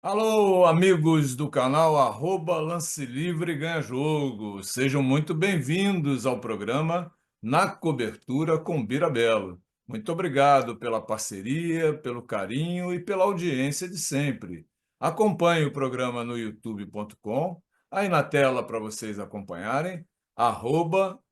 Alô, amigos do canal Lance Livre Ganha Jogo. Sejam muito bem-vindos ao programa Na Cobertura com Birabelo. Muito obrigado pela parceria, pelo carinho e pela audiência de sempre. Acompanhe o programa no youtube.com, aí na tela para vocês acompanharem,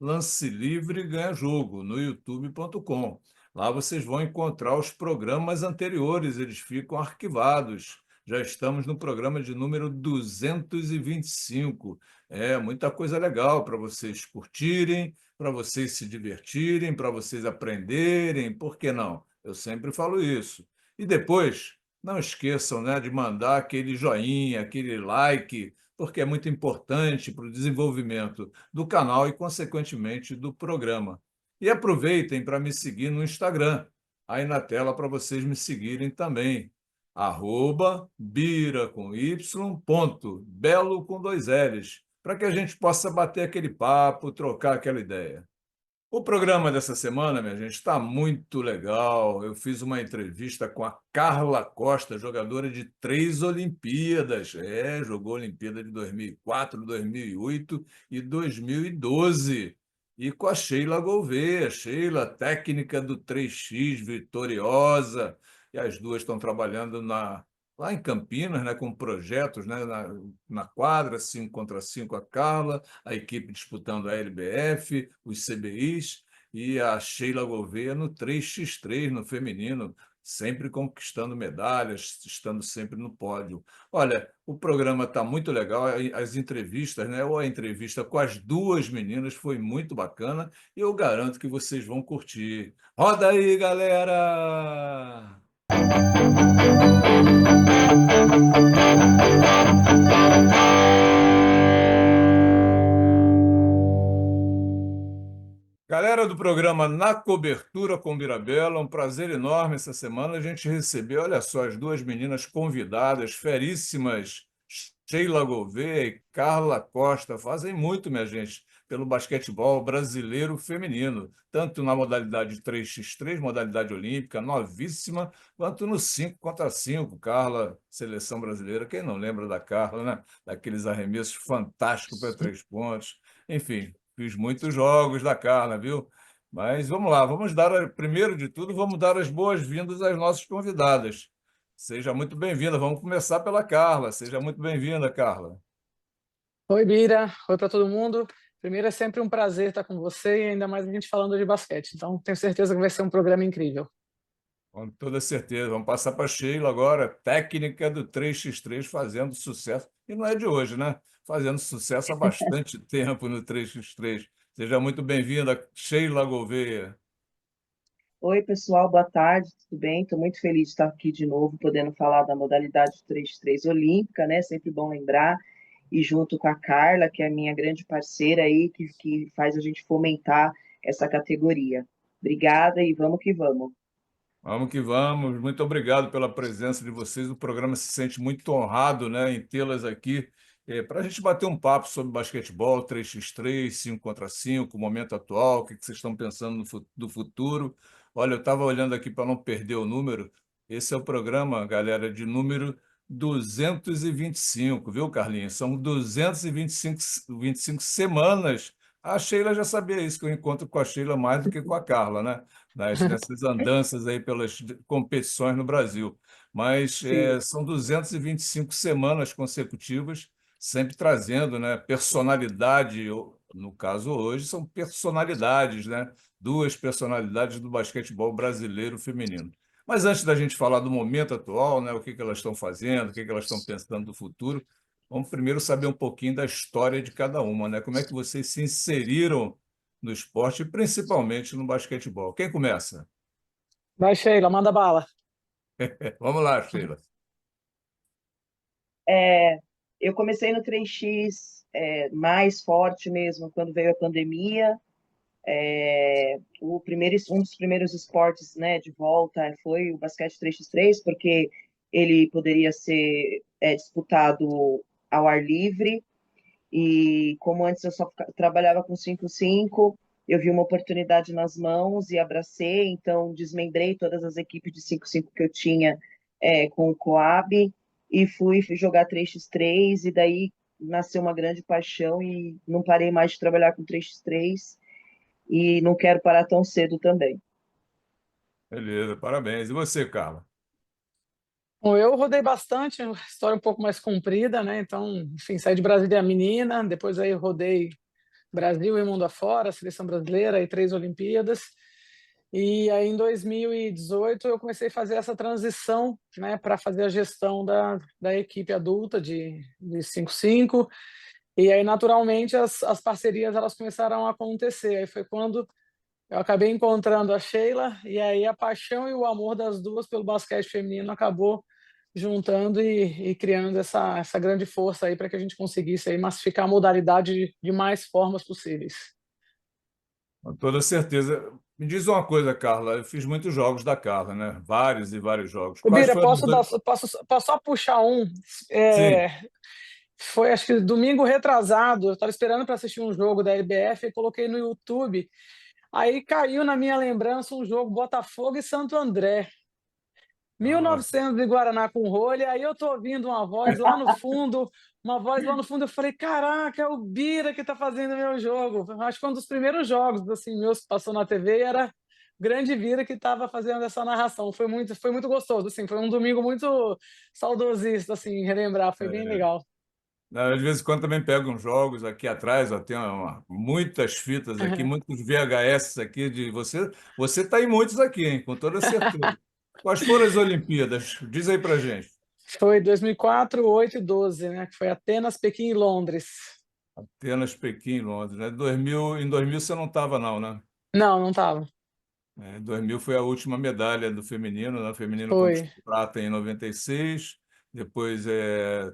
Lance Livre Ganha Jogo no youtube.com. Lá vocês vão encontrar os programas anteriores, eles ficam arquivados. Já estamos no programa de número 225. É muita coisa legal para vocês curtirem, para vocês se divertirem, para vocês aprenderem. Por que não? Eu sempre falo isso. E depois, não esqueçam, né, de mandar aquele joinha, aquele like, porque é muito importante para o desenvolvimento do canal e, consequentemente, do programa. E aproveitem para me seguir no Instagram, aí na tela para vocês me seguirem também @bira com Y, ponto, belo com dois L's, para que a gente possa bater aquele papo, trocar aquela ideia. O programa dessa semana, minha gente, está muito legal. Eu fiz uma entrevista com a Carla Costa, jogadora de 3 Olimpíadas. É, jogou a Olimpíada de 2004, 2008 e 2012. E com a Sheila Gouveia, Sheila, técnica do 3x, vitoriosa. E as duas estão trabalhando lá em Campinas, né, com projetos, né, na quadra, 5 contra 5 a Carla, a equipe disputando a LBF, os CBIs, e a Sheila Gouveia no 3x3 no feminino, sempre conquistando medalhas, estando sempre no pódio. Olha, o programa está muito legal, as entrevistas, né? Ou a entrevista com as duas meninas foi muito bacana, e eu garanto que vocês vão curtir. Roda aí, galera! Galera do programa Na Cobertura com Mirabela, um prazer enorme essa semana a gente recebeu, olha só, as duas meninas convidadas, feríssimas, Sheila Gouveia e Carla Costa, fazem muito, minha gente, pelo basquetebol brasileiro feminino, tanto na modalidade 3x3, modalidade olímpica, novíssima, quanto no 5 contra 5, Carla, seleção brasileira, quem não lembra da Carla, né? Daqueles arremessos fantásticos para 3 pontos, enfim. Fiz muitos jogos da Carla, viu? Mas vamos lá, primeiro de tudo, vamos dar as boas-vindas às nossas convidadas. Seja muito bem-vinda. Vamos começar pela Carla. Seja muito bem-vinda, Carla. Oi, Bira. Oi para todo mundo. Primeiro, é sempre um prazer estar com você e ainda mais a gente falando de basquete. Então, tenho certeza que vai ser um programa incrível. Com toda certeza. Vamos passar para a Sheila agora, técnica do 3x3, fazendo sucesso. E não é de hoje, né? Fazendo sucesso há bastante tempo no 3x3. Seja muito bem-vinda, Sheila Gouveia. Oi, pessoal, boa tarde, tudo bem? Estou muito feliz de estar aqui de novo, podendo falar da modalidade 3x3 olímpica, né? Sempre bom lembrar. E junto com a Carla, que é a minha grande parceira aí, que faz a gente fomentar essa categoria. Obrigada e vamos que vamos. Vamos que vamos. Muito obrigado pela presença de vocês. O programa se sente muito honrado, né, em tê-las aqui para a gente bater um papo sobre basquetebol, 3x3, 5 contra 5, o momento atual, o que vocês estão pensando do futuro. Olha, eu estava olhando aqui para não perder o número. Esse é o programa, galera, de número 225, viu, Carlinhos? São 225 semanas. A Sheila já sabia isso, que eu encontro com a Sheila mais do que com a Carla, né? Nessas andanças aí pelas competições no Brasil. Mas Sim, são 225 semanas consecutivas, sempre trazendo, né, personalidade, no caso hoje, são personalidades, né? Duas personalidades do basquetebol brasileiro feminino. Mas antes da gente falar do momento atual, né, o que que elas estão fazendo, o que que elas estão pensando do futuro, vamos primeiro saber um pouquinho da história de cada uma, né? Como é que vocês se inseriram no esporte, principalmente no basquetebol. Quem começa? Vai, Sheila, manda bala. Vamos lá, Sheila. é, eu comecei no 3x mais forte mesmo quando veio a pandemia. Um dos primeiros esportes, né, de volta foi o basquete 3x3, porque ele poderia ser disputado ao ar livre, e como antes eu só trabalhava com 5x5, eu vi uma oportunidade nas mãos e abracei, então desmembrei todas as equipes de 5x5 que eu tinha com o Coab, e fui jogar 3x3, e daí nasceu uma grande paixão e não parei mais de trabalhar com 3x3 e não quero parar tão cedo também. Beleza, parabéns. E você, Carla? Bom, eu rodei bastante, uma história um pouco mais comprida, né? Então, enfim, saí de Brasília menina, depois aí rodei Brasil e mundo afora, seleção brasileira e 3 Olimpíadas. E aí em 2018 eu comecei a fazer essa transição, né, para fazer a gestão da equipe adulta de 5x5. E aí, naturalmente, as parcerias elas começaram a acontecer. Aí foi quando eu acabei encontrando a Sheila, e aí a paixão e o amor das duas pelo basquete feminino acabou juntando e criando essa grande força aí para que a gente conseguisse aí massificar a modalidade de mais formas possíveis. Com toda certeza. Me diz uma coisa, Carla. Eu fiz muitos jogos da Carla, né? Vários e vários jogos. Ô, Quais Bira, foram os... posso só puxar um? Sim. É, foi, acho que domingo retrasado, eu estava esperando para assistir um jogo da LBF e coloquei no YouTube. Aí caiu na minha lembrança um jogo Botafogo e Santo André. Nossa. 1900 de Guaraná com rolha, aí eu tô ouvindo uma voz lá no fundo, eu falei, caraca, é o Bira que tá fazendo o meu jogo. Acho que foi um dos primeiros jogos assim, meus que passou na TV, era o grande Bira que estava fazendo essa narração. Foi muito gostoso, assim, foi um domingo muito saudosista, assim, relembrar, foi bem É. legal. Às vezes, quando também pego uns jogos aqui atrás, ó, tem muitas fitas aqui, muitos VHS aqui de você. Você está em muitos aqui, hein? Com toda certeza. Quais foram as Olimpíadas? Diz aí pra gente. Foi 2004, 8 e 12, né, que foi Atenas, Pequim e Londres. Atenas, Pequim, Londres, né? 2000, em 2000 você não estava, não, né? Não, não tava. 2000 foi a última medalha do feminino, né? O feminino Foi. conquistou prata em 96, depois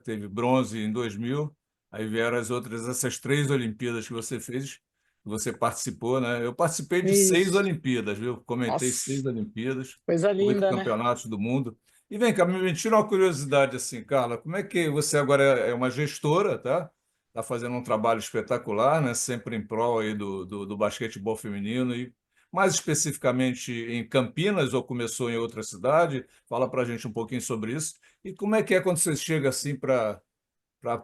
teve bronze em 2000, aí vieram as outras, essas 3 Olimpíadas que você fez, que você participou, né? Eu participei de 6 Olimpíadas, viu? Comentei Nossa, 6 Olimpíadas, coisa 8 linda, né? campeonatos do mundo. E vem cá, me tira uma curiosidade assim, Carla, como é que você agora é uma gestora, tá? Está fazendo um trabalho espetacular, né? Sempre em prol aí do basquetebol feminino e mais especificamente em Campinas ou começou em outra cidade? Fala para a gente um pouquinho sobre isso. E como é que é quando você chega assim para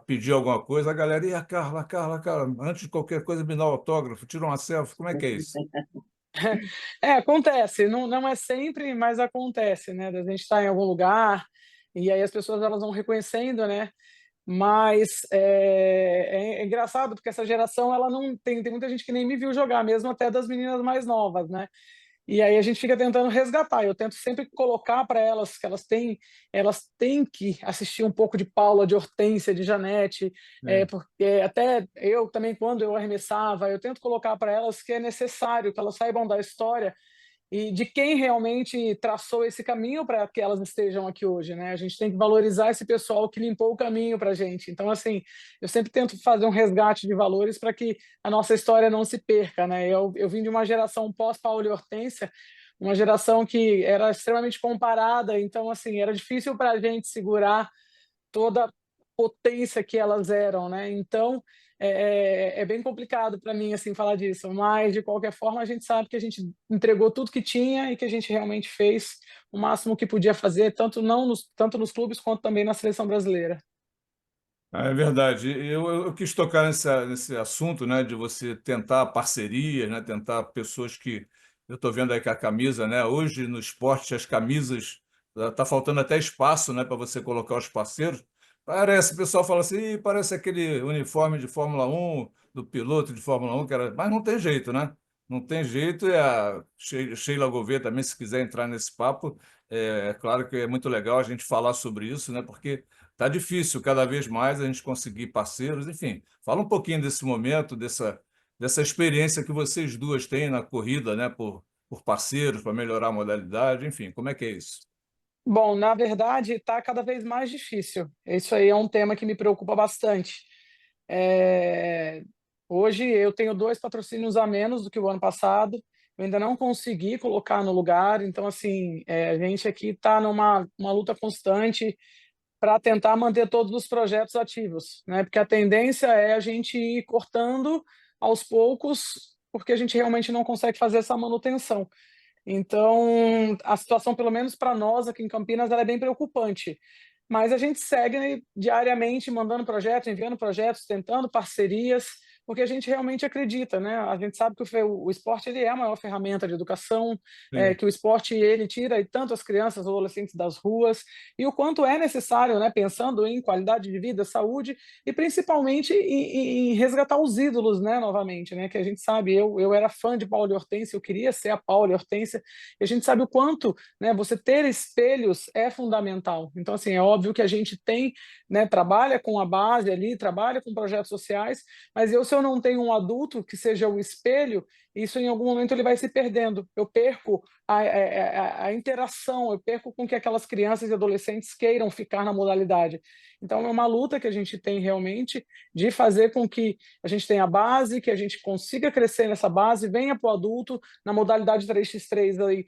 pedir alguma coisa? A galera, e a Carla, Carla, Carla, antes de qualquer coisa me dá um autógrafo, tira uma selfie, como é que é isso? É, acontece, não, não é sempre, mas acontece, né? Da gente estar em algum lugar e aí as pessoas elas vão reconhecendo, né? Mas é engraçado porque essa geração ela não tem muita gente que nem me viu jogar, mesmo até das meninas mais novas, né? E aí a gente fica tentando resgatar. Eu tento sempre colocar para elas que elas têm que assistir um pouco de Paula, de Hortência, de Janete, É. porque até eu também, quando eu arremessava, eu tento colocar para elas que é necessário que elas saibam da história e de quem realmente traçou esse caminho para que elas estejam aqui hoje, né? A gente tem que valorizar esse pessoal que limpou o caminho para a gente. Então, assim, eu sempre tento fazer um resgate de valores para que a nossa história não se perca, né? Eu vim de uma geração pós-Paulo e Hortência, uma geração que era extremamente comparada, então, assim, era difícil para a gente segurar toda a potência que elas eram, né? Então é bem complicado para mim assim falar disso, mas de qualquer forma a gente sabe que a gente entregou tudo que tinha e que a gente realmente fez o máximo que podia fazer, tanto nos clubes quanto também na seleção brasileira. É verdade. Eu quis tocar nesse assunto, né, de você tentar parcerias, né, tentar pessoas que eu estou vendo aí que a camisa, né, hoje no esporte as camisas tá faltando até espaço, né, para você colocar os parceiros. Parece, o pessoal fala assim, "Ih, parece aquele uniforme de Fórmula 1 do piloto de Fórmula 1 que era, mas não tem jeito, né? Não tem jeito. E a Sheila Gouveia também, se quiser entrar nesse papo, é claro que é muito legal a gente falar sobre isso, né? Porque tá difícil cada vez mais a gente conseguir parceiros. Enfim, fala um pouquinho desse momento, dessa experiência que vocês duas têm na corrida, né? Por parceiros, para melhorar a modalidade. Enfim, como é que é isso? Bom, na verdade, está cada vez mais difícil. Isso aí é um tema que me preocupa bastante. É, Hoje eu tenho 2 patrocínios a menos do que o ano passado. Eu ainda não consegui colocar no lugar. Então, assim, a gente aqui está numa uma luta constante para tentar manter todos os projetos ativos, né? Porque a tendência é a gente ir cortando aos poucos, porque a gente realmente não consegue fazer essa manutenção. Então, a situação, pelo menos para nós aqui em Campinas, ela é bem preocupante. mas a gente segue, né, diariamente mandando projetos, enviando projetos, tentando parcerias, porque a gente realmente acredita, né? A gente sabe que o esporte ele é a maior ferramenta de educação, Sim. que o esporte ele tira tanto as crianças, os adolescentes das ruas, e o quanto é necessário, né? Pensando em qualidade de vida, saúde e principalmente em resgatar os ídolos, né? Novamente, né? Que a gente sabe, eu era fã de Paula e Hortência, eu queria ser a Paula e Hortência, e a gente sabe o quanto, né? Você ter espelhos é fundamental. Então, assim, é óbvio que a gente tem, né? Trabalha com a base ali, trabalha com projetos sociais, mas se eu não tenho um adulto que seja o espelho, isso em algum momento ele vai se perdendo. Eu perco a interação, eu perco com que aquelas crianças e adolescentes queiram ficar na modalidade. Então, é uma luta que a gente tem realmente de fazer com que a gente tenha a base, que a gente consiga crescer nessa base, venha para o adulto, na modalidade 3x3 aí.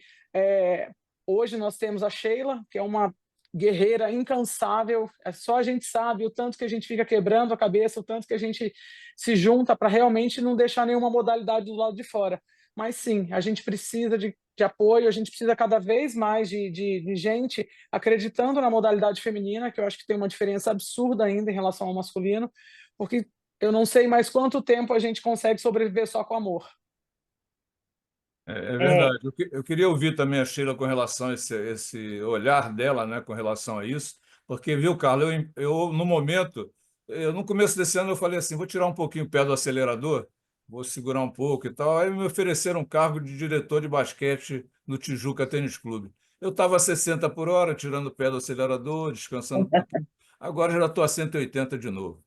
Hoje nós temos a Sheila, que é uma guerreira incansável, só a gente sabe o tanto que a gente fica quebrando a cabeça, o tanto que a gente se junta para realmente não deixar nenhuma modalidade do lado de fora. Mas sim, a gente precisa de apoio, a gente precisa cada vez mais de gente acreditando na modalidade feminina, que eu acho que tem uma diferença absurda ainda em relação ao masculino, porque eu não sei mais quanto tempo a gente consegue sobreviver só com amor. É É, verdade. Eu queria ouvir também a Sheila com relação a esse olhar dela, né, com relação a isso, porque, viu, Carla, no momento, no começo desse ano, eu falei assim: vou tirar um pouquinho o pé do acelerador, vou segurar um pouco e tal. Aí me ofereceram um cargo de diretor de basquete no Tijuca Tênis Clube. Eu estava a 60 por hora, tirando o pé do acelerador, descansando um pouquinho. Agora já estou a 180 de novo.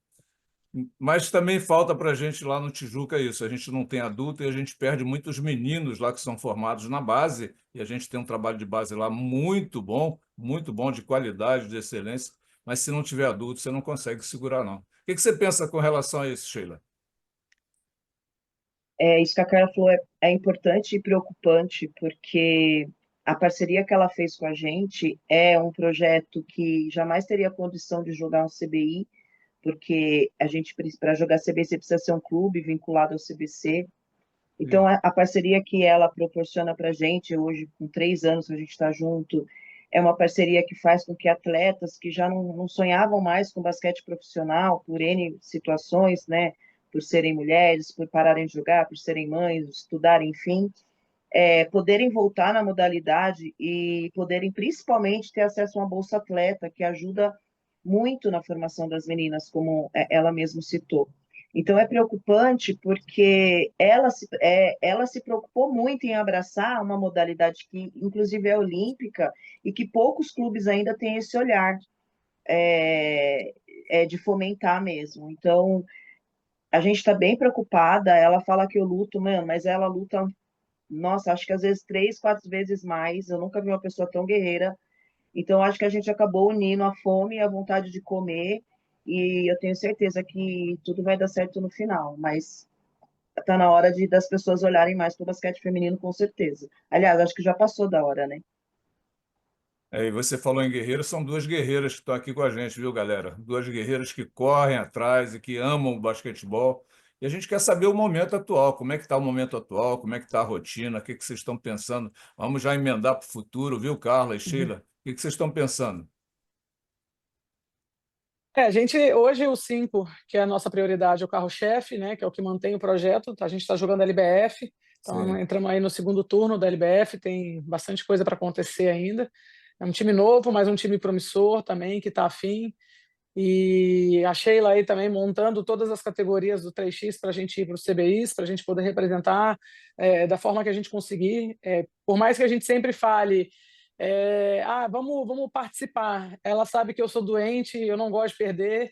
Mas também falta para a gente lá no Tijuca isso. A gente não tem adulto e a gente perde muitos meninos lá que são formados na base. E a gente tem um trabalho de base lá muito bom, de qualidade, de excelência. Mas se não tiver adulto, você não consegue segurar, não. O que você pensa com relação a isso, Sheila? isso que a Carla falou é importante e preocupante, porque a parceria que ela fez com a gente é um projeto que jamais teria condição de jogar um CBI, porque a gente, para jogar CBI, você precisa ser um clube vinculado ao CBC. Então, Sim. a parceria que ela proporciona para a gente, hoje, com 3 anos que a gente está junto, é uma parceria que faz com que atletas que já não sonhavam mais com basquete profissional, por N situações, né, por serem mulheres, por pararem de jogar, por serem mães, estudarem, enfim, poderem voltar na modalidade e poderem principalmente ter acesso a uma bolsa atleta, que ajuda muito na formação das meninas, como ela mesma citou. Então é preocupante porque ela se preocupou muito em abraçar uma modalidade que, inclusive, é olímpica e que poucos clubes ainda têm esse olhar de fomentar mesmo. Então, a gente está bem preocupada. Ela fala que eu luto, mano, mas ela luta, nossa, acho que às vezes 3, 4 vezes mais. Eu nunca vi uma pessoa tão guerreira. Então, acho que a gente acabou unindo a fome e a vontade de comer, e eu tenho certeza que tudo vai dar certo no final, mas está na hora das pessoas olharem mais para o basquete feminino, com certeza. Aliás, acho que já passou da hora, né? E você falou em guerreiros, são duas guerreiras que estão aqui com a gente, viu, galera? Duas guerreiras que correm atrás e que amam o basquetebol. E a gente quer saber o momento atual, como é que está o momento atual, como é que está a rotina, o que que vocês estão pensando. Vamos já emendar para o futuro, viu, Carla e Uhum. Sheila? O que que vocês estão pensando? A gente, hoje, o 5, que é a nossa prioridade, é o carro-chefe, né, que é o que mantém o projeto. A gente está jogando a LBF, então Sim. entramos aí no segundo turno da LBF, tem bastante coisa para acontecer ainda. É um time novo, mas um time promissor também, que está afim. E a Sheila aí também montando todas as categorias do 3x para a gente ir para os CBIs, para a gente poder representar da forma que a gente conseguir. Por mais que a gente sempre fale, vamos participar. Ela sabe que eu sou doente, eu não gosto de perder.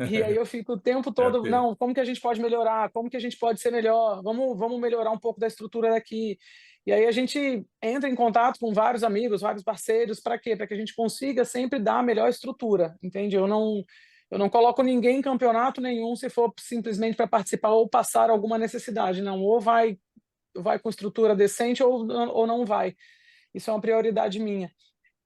E aí eu fico o tempo É, todo, não, como que a gente pode melhorar? Como que a gente pode ser melhor? Vamos melhorar um pouco da estrutura daqui. E aí a gente entra em contato com vários amigos, vários parceiros, para quê? Para que a gente consiga sempre dar a melhor estrutura, entende? Eu não coloco ninguém em campeonato nenhum se for simplesmente para participar ou passar alguma necessidade, não. Ou vai com estrutura decente ou não vai. Isso é uma prioridade minha.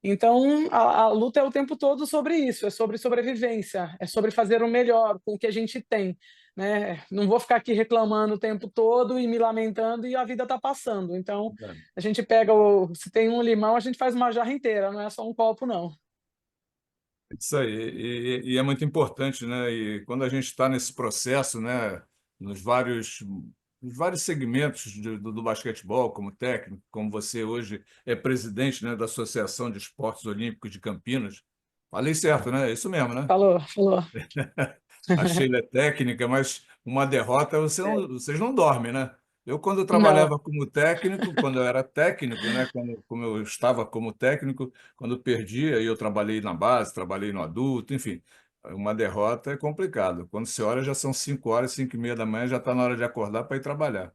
Então, a luta é o tempo todo sobre isso, é sobre sobrevivência, é sobre fazer o melhor com o que a gente tem, né? Não vou ficar aqui reclamando o tempo todo e me lamentando e a vida está passando. Então, a gente pega se tem um limão, a gente faz uma jarra inteira, não é só um copo, não. Isso aí, e é muito importante, né? E quando a gente está nesse processo, né, nos vários segmentos do basquetebol, como técnico, como você hoje é presidente, né, da Associação de Esportes Olímpicos de Campinas. Falei certo, né? É isso mesmo, né? Falou, falou. A Sheila é técnica, mas uma derrota vocês não dormem, né? Eu, quando Não, trabalhava como técnico, quando eu era técnico, né? Como eu estava como técnico, quando eu perdia, eu trabalhei na base, trabalhei no adulto, enfim, uma derrota é complicado. Quando você olha, já são 5 horas, 5h30 da manhã, já está na hora de acordar para ir trabalhar.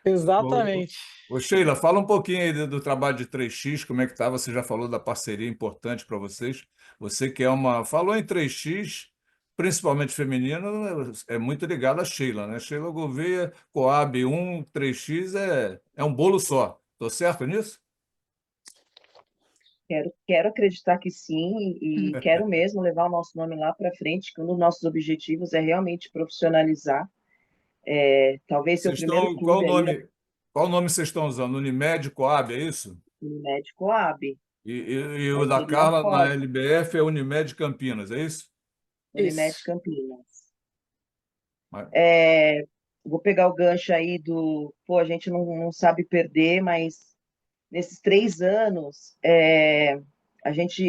Ô, exatamente. Sheila, fala um pouquinho aí do trabalho de 3x, como é que tá? Você já falou da parceria importante para vocês. Você que é uma. Falou em 3x, principalmente feminino, é muito ligado a Sheila, né? Sheila Gouveia, Coab 1, 3x é um bolo só. Tô certo nisso? Quero acreditar que sim, e quero mesmo levar o nosso nome lá para frente, que um dos nossos objetivos é realmente profissionalizar. Talvez ser o Vocês primeiro estão. clube aí da Qual nome vocês estão usando? Unimed, Coab, é isso? Unimed Coab. E o Aí da seria Carla na forte, LBF é Unimed Campinas, é isso? Unimed Isso. Campinas. Mas- É, vou pegar o gancho aí do, pô, a gente não sabe perder, mas nesses 3 anos,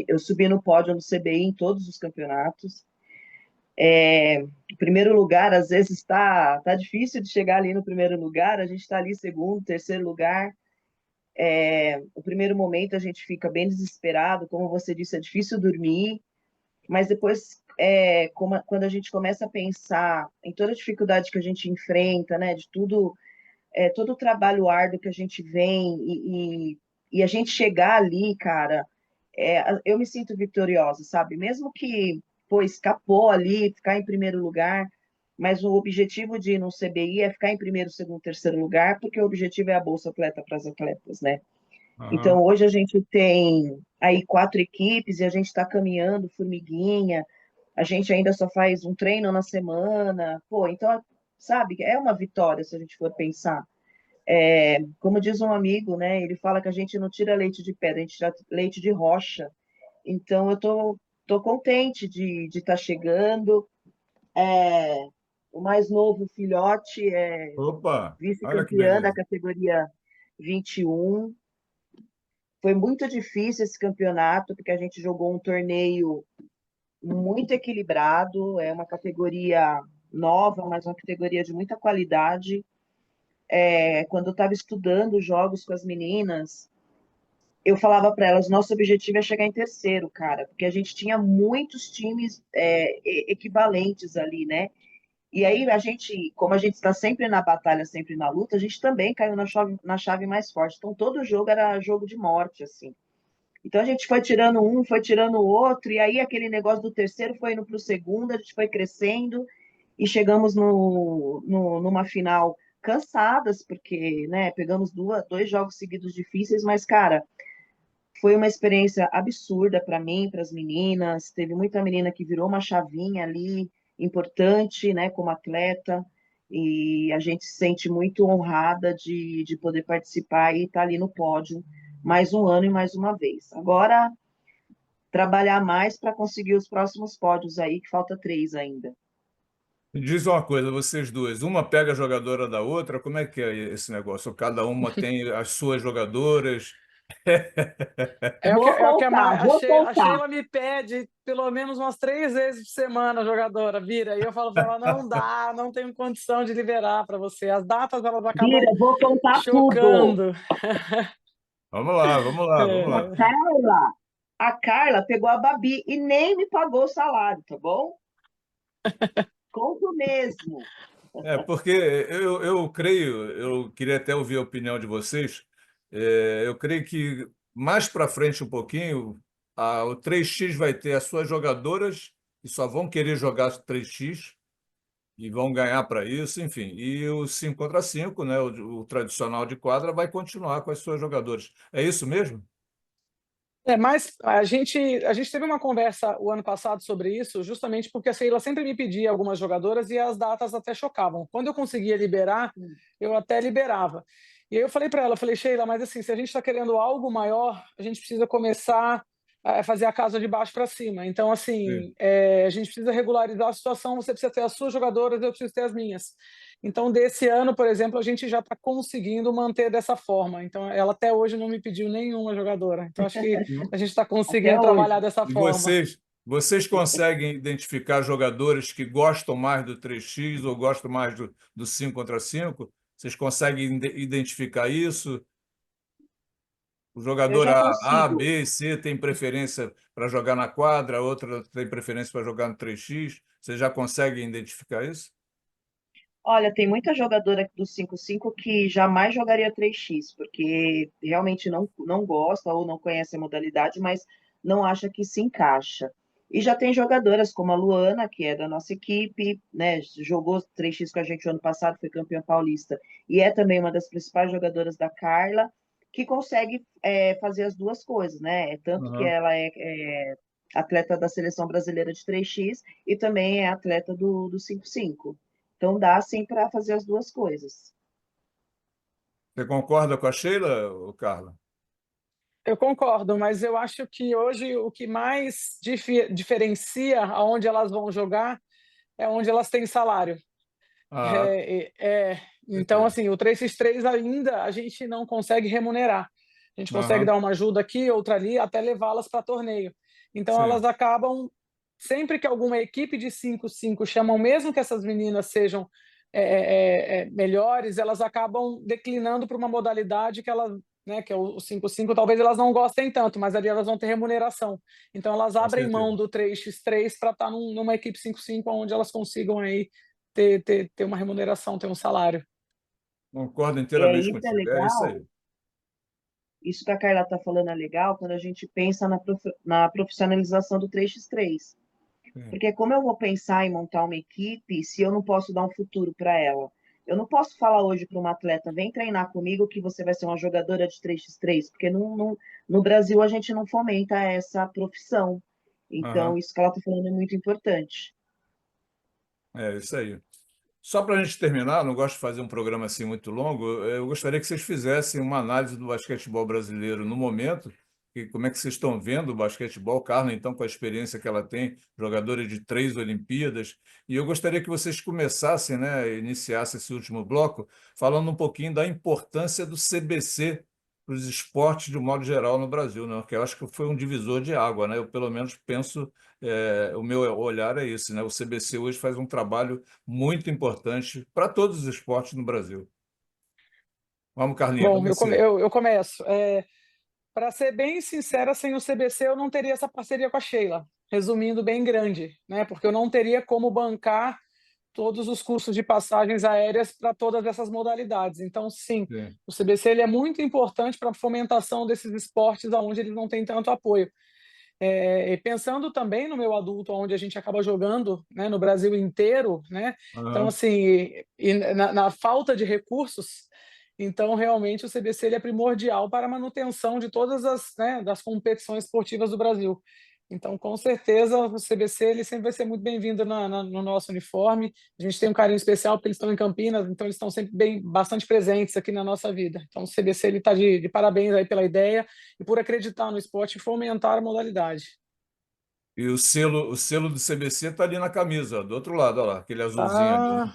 eu subi no pódio do CBI em todos os campeonatos. O primeiro lugar, às vezes, tá difícil de chegar ali no primeiro lugar, a gente está ali segundo, terceiro lugar. O primeiro momento a gente fica bem desesperado, como você disse, é difícil dormir, mas depois, quando a gente começa a pensar em toda a dificuldade que a gente enfrenta, né, de tudo, todo o trabalho árduo que a gente vem e a gente chegar ali, cara, eu me sinto vitoriosa, sabe? Mesmo que, pô, escapou ali, ficar em primeiro lugar, mas o objetivo de ir no CBI é ficar em primeiro, segundo, terceiro lugar, porque o objetivo é a Bolsa Atleta para as atletas, né? Então, Aham. hoje a gente tem aí 4 equipes e a gente está caminhando, formiguinha, a gente ainda só faz um treino na semana, pô, então, sabe, é uma vitória se a gente for pensar. Como diz um amigo, né, ele fala que a gente não tira leite de pedra, a gente tira leite de rocha. Então, eu tô contente de estar chegando. É, o mais novo filhote é Opa, olha que vice-campeã da beleza. categoria 21. Foi muito difícil esse campeonato, porque a gente jogou um torneio muito equilibrado, é uma categoria nova, mas uma categoria de muita qualidade. Quando eu estava estudando jogos com as meninas, eu falava para elas, nosso objetivo é chegar em terceiro, cara, porque a gente tinha muitos times equivalentes ali, né? E aí a gente, como a gente está sempre na batalha, sempre na luta, a gente também caiu na chave mais forte. Então todo jogo era jogo de morte, assim. Então a gente foi tirando um, foi tirando o outro, e aí aquele negócio do terceiro foi indo para o segundo, a gente foi crescendo e chegamos numa final cansadas, porque né, pegamos 2 jogos seguidos difíceis, mas, cara, foi uma experiência absurda para mim, para as meninas. Teve muita menina que virou uma chavinha ali importante, né, como atleta, e a gente se sente muito honrada de poder participar e estar ali no pódio mais um ano e mais uma vez. Agora, trabalhar mais para conseguir os próximos pódios aí, que falta 3 ainda. Me diz uma coisa, vocês duas, uma pega a jogadora da outra, como é que é esse negócio? Cada uma tem as suas jogadoras? É o que é mais. A Vou Sheila, a contar. Sheila me pede pelo menos umas 3 vezes por semana, a jogadora, vira. E eu falo para ela: não dá, não tenho condição de liberar para você. As datas elas acabam Vira, vou contar tudo. chocando. Vamos lá, vamos lá, vamos A lá. É, Carla, a Carla pegou a Babi e nem me pagou o salário, tá bom? Conto mesmo. É, porque eu creio, eu queria até ouvir a opinião de vocês, eu creio que mais para frente um pouquinho, o 3x vai ter as suas jogadoras que só vão querer jogar 3x e vão ganhar para isso, enfim. E o 5 contra 5, né, o tradicional de quadra, vai continuar com as suas jogadoras. É isso mesmo? mas a gente teve uma conversa o ano passado sobre isso, justamente porque a Sheila sempre me pedia algumas jogadoras e as datas até chocavam. Quando eu conseguia liberar, eu até liberava. E aí eu falei para ela, eu falei, Sheila, mas assim, se a gente está querendo algo maior, a gente precisa começar fazer a casa de baixo para cima. Então, Sim. assim, a gente precisa regularizar a situação, você precisa ter as suas jogadoras, eu preciso ter as minhas. Então, desse ano, por exemplo, a gente já está conseguindo manter dessa forma. Então, ela até hoje não me pediu nenhuma jogadora. Então, acho que a gente está Até conseguindo trabalhar hoje. dessa E forma. vocês conseguem identificar jogadores que gostam mais do 3x ou gostam mais do 5 contra 5? Vocês conseguem identificar isso? O Eu jogador já A, consigo. B, C tem preferência para jogar na quadra, a outra tem preferência para jogar no 3x. Vocês já conseguem identificar isso? Olha, tem muita jogadora do 5-5 que jamais jogaria 3x, porque realmente não gosta ou não conhece a modalidade, mas não acha que se encaixa. E já tem jogadoras como a Luana, que é da nossa equipe, né? Jogou 3x com a gente o ano passado, foi campeã paulista, e é também uma das principais jogadoras da Carla, que consegue fazer as duas coisas, né? Tanto que Aham. ela é atleta da seleção brasileira de 3x e também é atleta do 5-5. Então dá sim para fazer as duas coisas. Você concorda com a Sheila, ou Carla? Eu concordo, mas eu acho que hoje o que mais diferencia aonde elas vão jogar é onde elas têm salário. Ah, com Então, certeza. assim, o 3x3 ainda a gente não consegue remunerar. A gente consegue Aham, dar uma ajuda aqui, outra ali, até levá-las para torneio. Então, elas sim, acabam, sempre que alguma equipe de 5-5 chamam, mesmo que essas meninas sejam melhores, elas acabam declinando para uma modalidade que elas, né, que é o 5-5, talvez elas não gostem tanto, mas ali elas vão ter remuneração. Então, elas com abrem mão certeza. do 3x3 para estar numa equipe 5-5, onde elas consigam aí ter uma remuneração, ter um salário. Concordo inteiramente Isso é contigo. É isso legal. aí. Isso que a Carla está falando é legal quando a gente pensa na profissionalização do 3x3. Sim. Porque como eu vou pensar em montar uma equipe se eu não posso dar um futuro para ela? Eu não posso falar hoje para uma atleta, vem treinar comigo que você vai ser uma jogadora de 3x3, porque no Brasil a gente não fomenta essa profissão. Então, Aham, isso que ela está falando é muito importante. é isso aí. Só para a gente terminar, não gosto de fazer um programa assim muito longo, eu gostaria que vocês fizessem uma análise do basquetebol brasileiro no momento, e como é que vocês estão vendo o basquetebol, Carla, então, com a experiência que ela tem, jogadora de 3 Olimpíadas, e eu gostaria que vocês começassem, né, iniciassem esse último bloco, falando um pouquinho da importância do CBC para os esportes de um modo geral no Brasil, né, que eu acho que foi um divisor de água, né, eu pelo menos penso, o meu olhar é esse, né, o CBC hoje faz um trabalho muito importante para todos os esportes no Brasil. Vamos, Carlinha, Bom, comecei. eu começo. Para ser bem sincera, sem o CBC eu não teria essa parceria com a Sheila, resumindo bem grande, né? Porque eu não teria como bancar todos os custos de passagens aéreas para todas essas modalidades. Então, sim, Sim. o CBC ele é muito importante para a fomentação desses esportes onde eles não têm tanto apoio. E pensando também no meu adulto, onde a gente acaba jogando, né, no Brasil inteiro, né? Então, Aham. assim, e na falta de recursos, então realmente o CBC ele é primordial para a manutenção de todas as, né, das competições esportivas do Brasil. Então, com certeza, o CBC ele sempre vai ser muito bem-vindo no nosso uniforme. A gente tem um carinho especial porque eles estão em Campinas, então eles estão sempre bastante presentes aqui na nossa vida. Então, o CBC ele está de parabéns aí pela ideia e por acreditar no esporte e fomentar a modalidade. E o selo do CBC está ali na camisa, ó, do outro lado, ó lá, aquele azulzinho ali, Tá, né?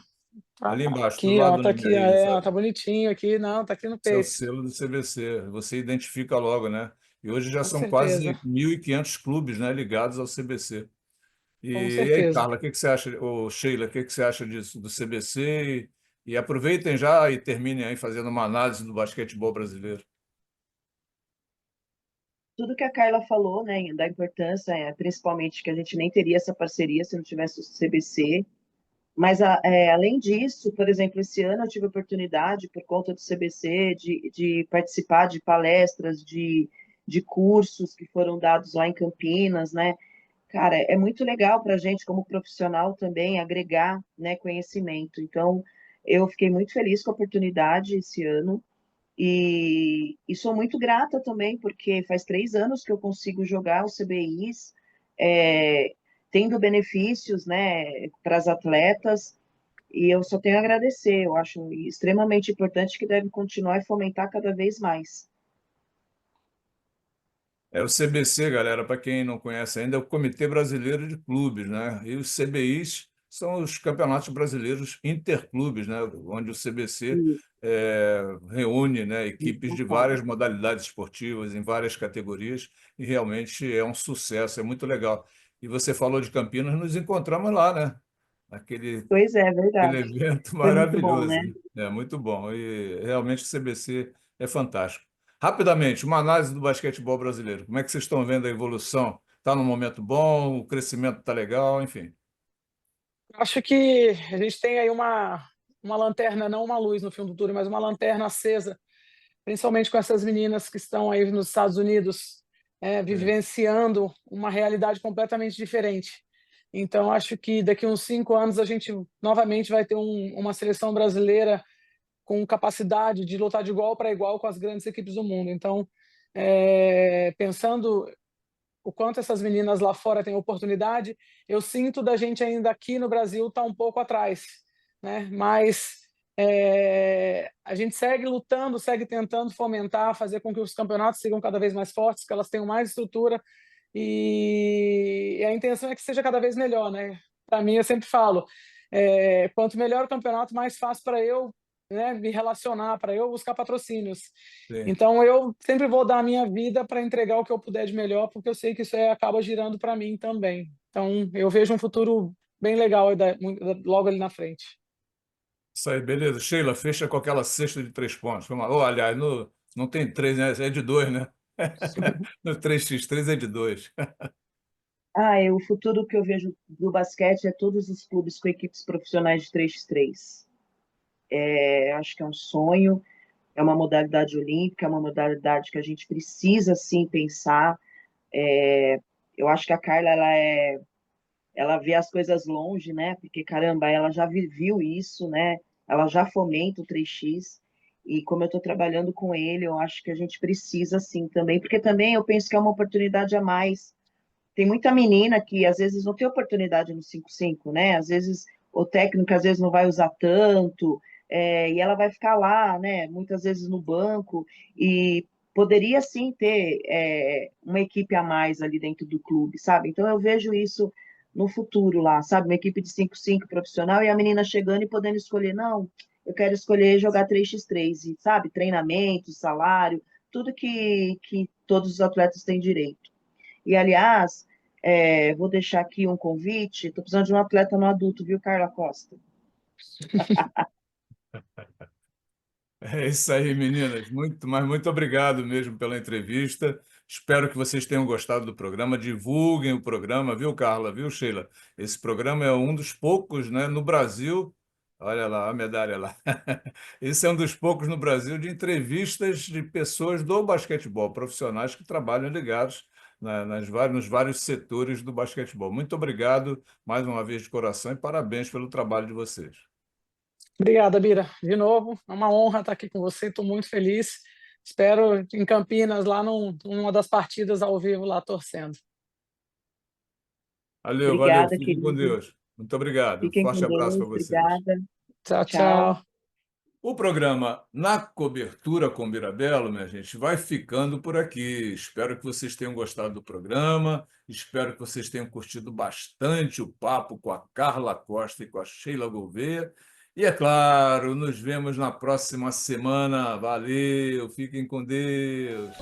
Ali embaixo, do aqui, lado ó, do tá número aqui, aí, tá sabe? bonitinho aqui, não, tá aqui no Esse é o peito, selo do CBC. Você identifica logo, né? E hoje já com são certeza, quase 1.500 clubes, né, ligados ao CBC. com E aí, certeza. Carla, o que que você acha, ou Sheila, o que que você acha disso, do CBC? E aproveitem já e terminem aí fazendo uma análise do basquetebol brasileiro. Tudo que a Carla falou, né, da importância, principalmente que a gente nem teria essa parceria se não tivesse o CBC. Mas, além disso, por exemplo, esse ano eu tive a oportunidade, por conta do CBC, de participar de palestras, de cursos que foram dados lá em Campinas, né? Cara, é muito legal para a gente, como profissional, também agregar, né, conhecimento. Então, eu fiquei muito feliz com a oportunidade esse ano e sou muito grata também, porque faz 3 anos que eu consigo jogar os CBIs, é, tendo benefícios, né, para as atletas, e eu só tenho a agradecer. Eu acho extremamente importante que deve continuar e fomentar cada vez mais. É o CBC, galera, para quem não conhece ainda, é o Comitê Brasileiro de Clubes, né? E os CBIs são os campeonatos brasileiros interclubes, né? Onde o CBC E, reúne, né, equipes de concordo. várias modalidades esportivas, em várias categorias, e realmente é um sucesso, é muito legal. E você falou de Campinas, nos encontramos lá, né? Aquele Pois é, Aquele verdade. evento Foi muito bom, maravilhoso, né? né? É muito bom. E realmente o CBC é fantástico. Rapidamente, uma análise do basquetebol brasileiro. Como é que vocês estão vendo a evolução? Está num momento bom, o crescimento está legal, enfim. Acho que a gente tem aí uma lanterna, não uma luz no fim do túnel, mas uma lanterna acesa, principalmente com essas meninas que estão aí nos Estados Unidos, Sim, vivenciando uma realidade completamente diferente. Então, acho que daqui a uns 5 anos a gente novamente vai ter uma seleção brasileira com capacidade de lutar de igual para igual com as grandes equipes do mundo. Então, pensando o quanto essas meninas lá fora têm oportunidade, eu sinto da gente ainda aqui no Brasil estar um pouco atrás, né? Mas a gente segue lutando, segue tentando fomentar, fazer com que os campeonatos sigam cada vez mais fortes, que elas tenham mais estrutura e a intenção é que seja cada vez melhor, né? Para mim, eu sempre falo, quanto melhor o campeonato, mais fácil para eu, né, me relacionar, para eu buscar patrocínios. sim. Então, eu sempre vou dar a minha vida para entregar o que eu puder de melhor, porque eu sei que isso acaba girando para mim também. Então, eu vejo um futuro bem legal logo ali na frente. Isso aí, beleza. Sheila, fecha com aquela cesta de 3 pontos. Vamos lá. Oh, aliás, não tem três, né? É de dois, né? No 3x3 é de dois. O futuro que eu vejo do basquete é todos os clubes com equipes profissionais de 3x3. Acho que é um sonho, é uma modalidade olímpica, é uma modalidade que a gente precisa, sim, pensar. Eu acho que a Carla, ela vê as coisas longe, né? Porque, caramba, ela já viveu isso, né? Ela já fomenta o 3x. E como eu estou trabalhando com ele, eu acho que a gente precisa, sim, também. Porque também eu penso que é uma oportunidade a mais. Tem muita menina que às vezes não tem oportunidade no 5x5, né? Às vezes o técnico às vezes não vai usar tanto, e ela vai ficar lá, né? Muitas vezes no banco, e poderia sim ter uma equipe a mais ali dentro do clube, sabe? Então eu vejo isso no futuro lá, sabe? Uma equipe de 5x5 profissional e a menina chegando e podendo escolher, não, eu quero escolher jogar 3x3, e, sabe? Treinamento, salário, tudo que todos os atletas têm direito. E, aliás, vou deixar aqui um convite. Estou precisando de um atleta no adulto, viu, Carla Costa? É isso aí, meninas. Muito, mas muito obrigado mesmo pela entrevista. Espero que vocês tenham gostado do programa. Divulguem o programa, viu, Carla? Viu, Sheila? Esse programa é um dos poucos, né, no Brasil. Olha lá, a medalha lá. Esse é um dos poucos no Brasil de entrevistas de pessoas do basquetebol, profissionais que trabalham ligados nos vários setores do basquetebol. Muito obrigado mais uma vez de coração e parabéns pelo trabalho de vocês. Obrigada, Bira. De novo, é uma honra estar aqui com você. Estou muito feliz. Espero em Campinas, lá numa das partidas ao vivo, lá torcendo. Valeu, valeu. Obrigada, Fiquem com querido. Deus. Muito obrigado. Um Fiquem forte com abraço para Deus. vocês. Obrigada. Tchau, Tchau. tchau. O programa Na Cobertura com Mirabelo, minha gente, vai ficando por aqui. Espero que vocês tenham gostado do programa. Espero que vocês tenham curtido bastante o papo com a Carla Costa e com a Sheila Gouveia. E, é claro, nos vemos na próxima semana. Valeu, fiquem com Deus.